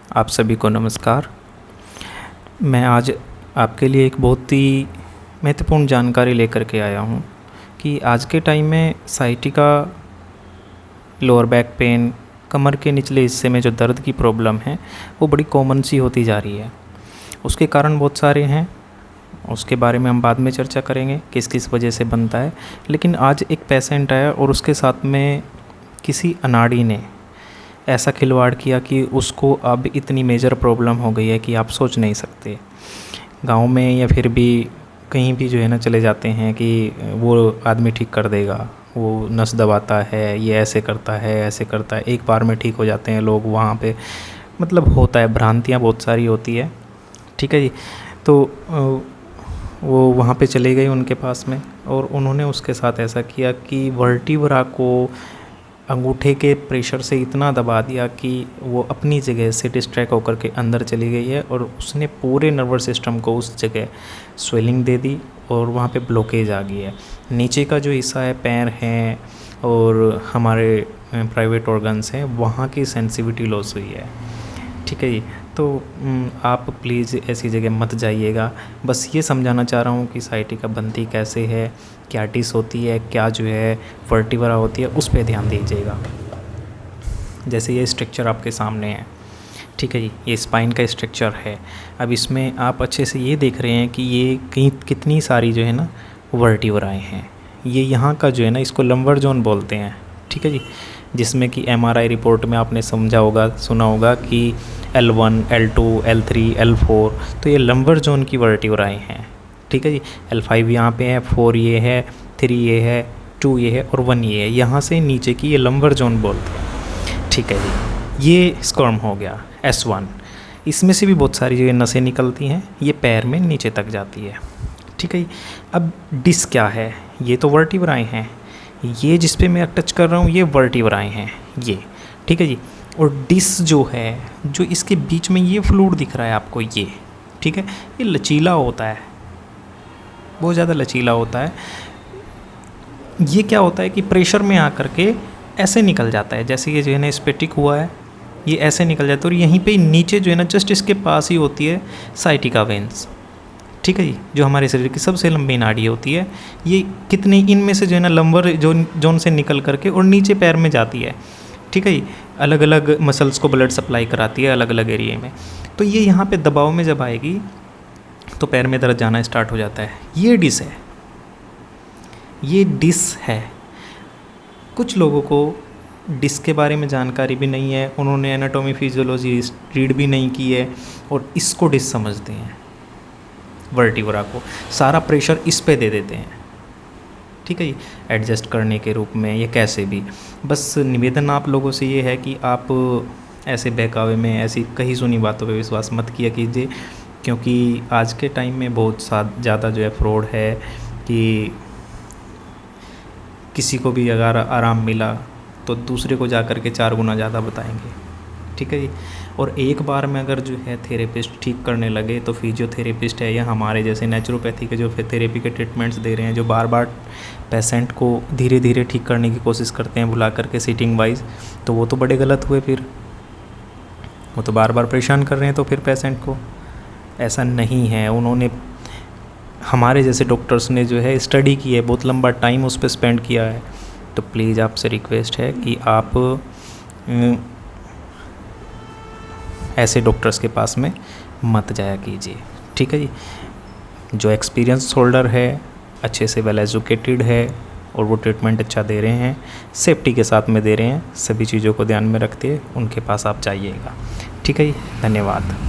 आप सभी को नमस्कार। मैं आज आपके लिए एक बहुत ही महत्वपूर्ण जानकारी लेकर के आया हूँ कि आज के टाइम में साइटिका, लोअर बैक पेन, कमर के निचले हिस्से में जो दर्द की प्रॉब्लम है वो बड़ी कॉमन सी होती जा रही है। उसके कारण बहुत सारे हैं, उसके बारे में हम बाद में चर्चा करेंगे किस किस वजह से बनता है। लेकिन आज एक पेशेंट आया और उसके साथ में किसी अनाड़ी ने ऐसा खिलवाड़ किया कि उसको अब इतनी मेजर प्रॉब्लम हो गई है कि आप सोच नहीं सकते। गांव में या फिर भी कहीं भी जो है ना चले जाते हैं कि वो आदमी ठीक कर देगा, वो नस दबाता है, ये ऐसे करता है, ऐसे करता है, एक बार में ठीक हो जाते हैं लोग। वहाँ पे मतलब होता है, भ्रांतियाँ बहुत सारी होती है। ठीक है जी। तो वो वहाँ पे चले गए उनके पास में और उन्होंने उसके साथ ऐसा किया कि वर्टिब्रा को अंगूठे के प्रेशर से इतना दबा दिया कि वो अपनी जगह से डिस्ट्रैक्ट होकर के अंदर चली गई है और उसने पूरे नर्वस सिस्टम को उस जगह स्वेलिंग दे दी और वहाँ पे ब्लॉकेज आ गई है। नीचे का जो हिस्सा है, पैर हैं और हमारे प्राइवेट ऑर्गन्स हैं, वहाँ की सेंसिटिविटी लॉस हुई है। ठीक है जी। तो आप प्लीज़ ऐसी जगह मत जाइएगा। बस ये समझाना चाह रहा हूँ कि साइटिका बनती कैसे है, क्या डिस होती है, क्या जो है वर्टिब्रा होती है, उस पर ध्यान दीजिएगा। जैसे ये स्ट्रक्चर आपके सामने है, ठीक है जी, ये स्पाइन का स्ट्रक्चर है। अब इसमें आप अच्छे से ये देख रहे हैं कि ये कितनी सारी जो है ना वर्टिब्राएं हैं। ये यहाँ का जो है ना, इसको लंबर जोन बोलते हैं। ठीक है जी। जिसमें कि MRI रिपोर्ट में आपने समझा होगा, सुना होगा कि L1, L2, L3, L4, तो ये लंबर जोन की वर्टिब्राएं हैं। ठीक है जी। L5 यहाँ पे है, 4 ये है, 3 ये है, 2 ये है और 1 ये है। यहाँ से नीचे की ये लंबर जोन बोलते हैं। ठीक है जी। ये स्कर्म हो गया S1। इसमें से भी बहुत सारी जो नसें निकलती हैं, ये पैर में नीचे तक जाती है। ठीक है जी। अब डिस क्या है? ये तो वर्टिब्राएं हैं। ये जिस पे मैं टच कर रहा हूँ ये वर्टिब्राएं हैं ये। ठीक है जी। और डिस जो है, जो इसके बीच में ये फ्लूइड दिख रहा है आपको, ये ठीक है, ये लचीला होता है, बहुत ज़्यादा लचीला होता है। ये क्या होता है कि प्रेशर में आकर के ऐसे निकल जाता है। जैसे ये जो है ना स्पेटिक हुआ है, ये ऐसे निकल जाता है और यहीं पे नीचे जो है ना जस्ट इसके पास ही होती है साइटिका वेन्स। ठीक है जी। जो हमारे शरीर की सबसे लंबी नाड़ी होती है, ये कितने इनमें से जो है ना लंबर जोन से निकल करके और नीचे पैर में जाती है। ठीक है जी। अलग अलग मसल्स को ब्लड सप्लाई कराती है अलग अलग एरिया में। तो ये यहाँ पे दबाव में जब आएगी तो पैर में दर्द जाना स्टार्ट हो जाता है। ये डिस है, ये डिस है। कुछ लोगों को डिस के बारे में जानकारी भी नहीं है, उन्होंने एनाटॉमी फिजियोलॉजी रीड भी नहीं की है और इसको डिस समझते हैं। वर्टिब्रा को सारा प्रेशर इस पे दे देते हैं। ठीक है जी, एडजस्ट करने के रूप में, ये कैसे भी। बस निवेदन आप लोगों से ये है कि आप ऐसे बहकावे में, ऐसी कहीं सुनी बातों पे विश्वास मत किया कीजिए, क्योंकि आज के टाइम में बहुत ज़्यादा जो है फ्रॉड है कि किसी को भी अगर आराम मिला तो दूसरे को जा कर के 4 गुना ज़्यादा बताएंगे। ठीक है जी। और एक बार में अगर जो है थेरेपिस्ट ठीक करने लगे तो फिजियोथेरेपिस्ट है या हमारे जैसे नेचुरोपैथी के जो थेरेपी के ट्रीटमेंट्स दे रहे हैं, जो बार बार पेशेंट को धीरे धीरे ठीक करने की कोशिश करते हैं बुला करके सीटिंग वाइज, तो वो तो बड़े गलत हुए। फिर वो तो बार बार परेशान कर रहे हैं तो फिर पेशेंट को। ऐसा नहीं है। उन्होंने, हमारे जैसे डॉक्टर्स ने जो है स्टडी की है, बहुत लंबा टाइम उस पर स्पेंड किया है। तो प्लीज़ आपसे रिक्वेस्ट है कि आप ऐसे डॉक्टर्स के पास में मत जाया कीजिए। ठीक है जी। जो एक्सपीरियंस होल्डर है, अच्छे से वेल एजुकेटेड है और वो ट्रीटमेंट अच्छा दे रहे हैं, सेफ्टी के साथ में दे रहे हैं, सभी चीज़ों को ध्यान में रखते हुए उनके पास आप जाइएगा। ठीक है जी। धन्यवाद।